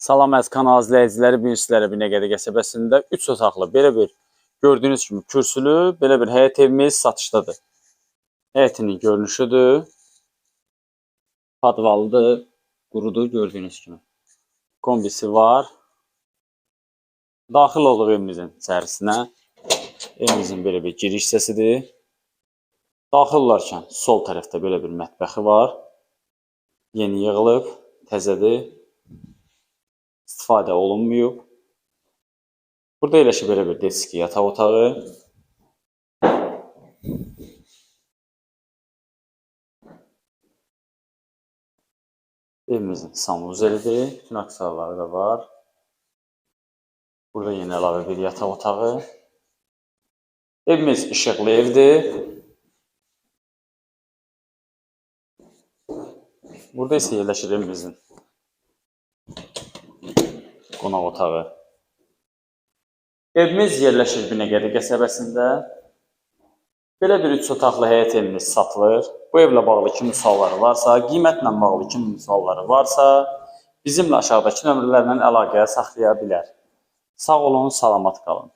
Salam əziz kanal izləyiciləri, bu gün sizlərə Binəqədi qəsəbəsində 3 otaqlı belə bir gördüyünüz kimi kürsülü belə bir həyət evimiz satışdadır. Həyətinin görünüşüdür. Padvalıdır, qurudur gördüyünüz kimi. Kombisi var. Daxil oluq evimizin içərisinə. Evimizin belə bir giriş hissəsidir. Daxil olarkən sol tərəfdə belə bir mətbəxi var. Yeni yığılıb, təzədir. İstifadə olunmuyub. Burada eləşi belə bir deski yataq otağı. Evimizin sanuzelidir. Bütün aksarları da var. Burada yeni əlavə bir yataq otağı. Evimiz işıqlı evdir. Burada isə yerləşir evimizin qonaq otağı. Evimiz yerləşir Binəqədi qəsəbəsində. Belə bir 3 otaqlı həyət evimiz satılır. Bu evlə bağlı kimi sualları varsa, qiymətlə bağlı kimi sualları varsa, bizimlə aşağıdakı nömrələrlə əlaqə saxlaya bilər. Sağ olun, salamat qalın.